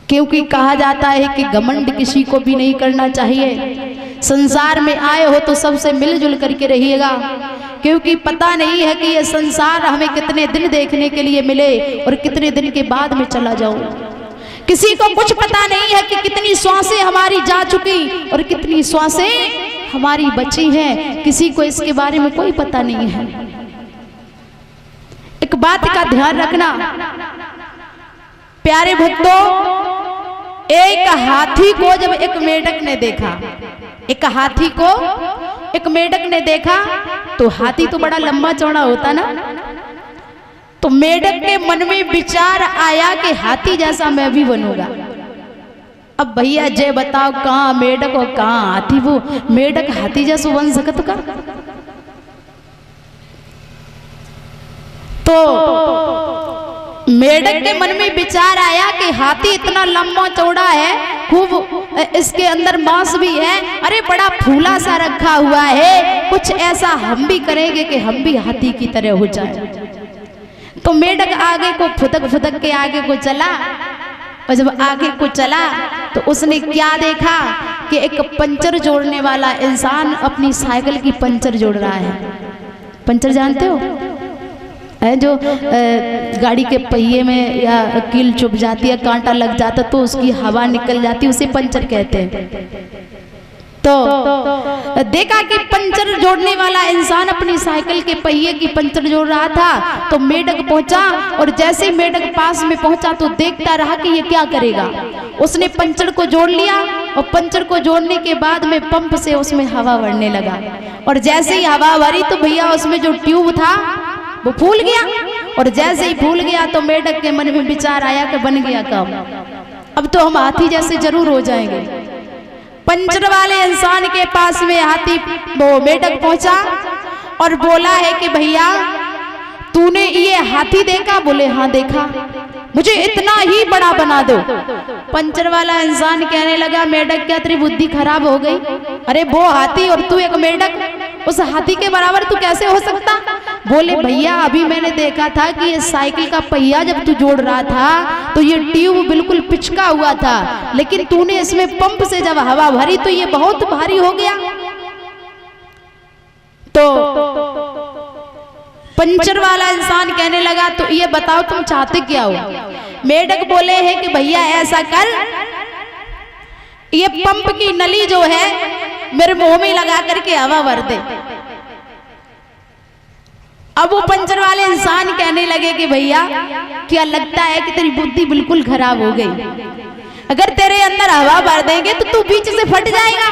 क्योंकि कहा जाता है कि घमंड किसी को भी नहीं करना चाहिए। संसार में आए हो तो सबसे मिलजुल करके रहिएगा, क्योंकि पता नहीं है कि ये संसार हमें कितने दिन देखने के लिए मिले और कितने दिन के बाद में चला जाऊं। किसी को कुछ पता नहीं है कि कितनी श्वासें हमारी जा चुकी और कितनी श्वासें हमारी बची हैं, किसी को इसके बारे में कोई पता नहीं है। एक बात का ध्यान रखना प्यारे भक्तों, एक हाथी को जब एक मेढक ने देखा, एक हाथी को एक मेढक ने देखा, तो हाथी तो बड़ा लंबा चौड़ा होता ना, तो मेढक के मन में विचार आया कि हाथी जैसा मैं भी बनूंगा। अब भैया जय बताओ, कहाँ मेढक और कहाँ हाथी? वो मेढक हाथी जैसा बन सकत का? तो मेढक के मन में विचार आया कि हाथी इतना लंबा चौड़ा है, खूब इसके अंदर मांस भी है, अरे बड़ा फूला सा रखा हुआ है, कुछ ऐसा हम भी करेंगे कि हम भी हाथी की तरह हो जाए। तो मेढक आगे को फुदक फुदक के आगे को चला, और जब आगे को चला तो उसने क्या देखा कि एक पंचर जोड़ने वाला इंसान अपनी साइकिल की पंचर जोड़ रहा है। पंचर जानते हो? है जो गाड़ी के पहिए में या कील चुभ जाती है, कांटा लग जाता तो उसकी हवा निकल जाती है, उसे पंचर कहते हैं। तो देखा कि पंचर जोड़ने वाला इंसान अपनी साइकिल के पहिए की पंचर जोड़ रहा था, तो मेढक पहुंचा, और जैसे ही मेढक पास में पहुंचा तो देखता रहा कि ये क्या करेगा। उसने पंचर को जोड़ लिया, और पंचर को जोड़ने के बाद में पंप से उसमें हवा भरने लगा, और जैसे ही हवा भरी तो भैया उसमें जो ट्यूब था वो फूल गया, और जैसे ही फूल गया तो मेढक के मन में विचार आया कि बन गया काम, अब तो हम हाथी जैसे जरूर हो जाएंगे। पंचर वाले इंसान के पास में हाथी वो मेढक पहुंचा और बोला है कि भैया तूने ये हाथी देखा? बोले हाँ देखा। मुझे इतना ही बड़ा बना दो। पंचर वाला इंसान कहने लगा, मेढक क्या तेरी बुद्धि खराब हो गई? अरे वो हाथी और तू एक मेढक, उस हाथी के बराबर तू कैसे हो सकता? बोले भैया अभी मैंने देखा था कि ये साइकिल का पहिया जब तू जोड़ रहा था तो ये ट्यूब बिल्कुल पिचका हुआ था, लेकिन तूने इसमें पंप से जब हवा भरी तो ये बहुत भारी हो गया। तो पंचर वाला इंसान कहने लगा, तो ये बताओ तुम चाहते क्या हो? मेढक बोले हैं कि भैया ऐसा कर, ये पंप की नली जो है मेरे मुंह में लगा करके हवा भर दे। अब वो पंचर वाले इंसान कहने लगे कि भैया क्या लगता है कि तेरी बुद्धि बिल्कुल खराब हो गई? अगर तेरे अंदर हवा भर देंगे तो तू बीच से फट जाएगा।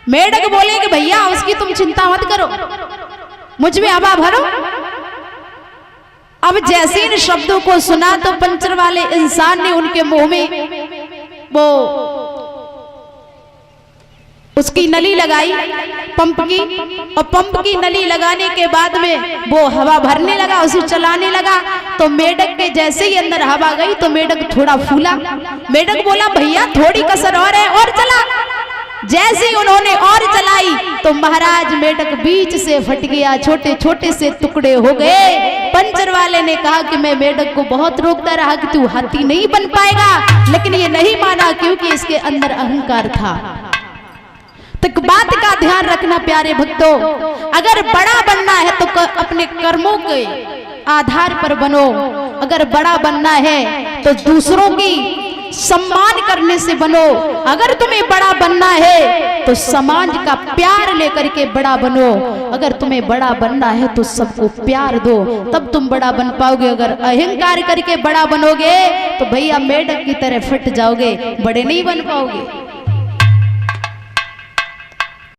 मेढक बोले कि भैया उसकी तुम चिंता मत करो, मुझ में हवा भरो। अब जैसे इन शब्दों को सुना तो पंचर वाले इंसान ने उनके मुंह में वो उसकी नली लगाई पंप की, और पंप की नली लगाने के बाद में वो हवा भरने लगा, उसे चलाने लगा। तो मेढक के जैसे ही अंदर हवा गई तो मेढक थोड़ा फूला। मेढक बोला भैया थोड़ी कसर और है, और चला। जैसे ही उन्होंने और चलाई तो महाराज मेढक बीच से फट गया, छोटे छोटे से टुकड़े हो गए। पंचर वाले ने कहा कि मैं मेढक को बहुत रोकता रहा कि तू हाथी नहीं बन पाएगा, लेकिन ये नहीं माना क्योंकि इसके अंदर अहंकार था। तो बात का ध्यान रखना प्यारे भक्तों, अगर बड़ा बनना है तो अपने कर्मों के आधार पर बनो। अगर बड़ा बनना है तो दूसरों की सम्मान करने से बनो। अगर तुम्हें बड़ा बनना है तो समाज का प्यार लेकर के बड़ा बनो। अगर तुम्हें बड़ा बनना है तो सबको प्यार दो, तब तुम बड़ा बन पाओगे। अगर अहंकार करके बड़ा बनोगे तो भैया मेढक की तरह फट जाओगे, बड़े नहीं बन पाओगे।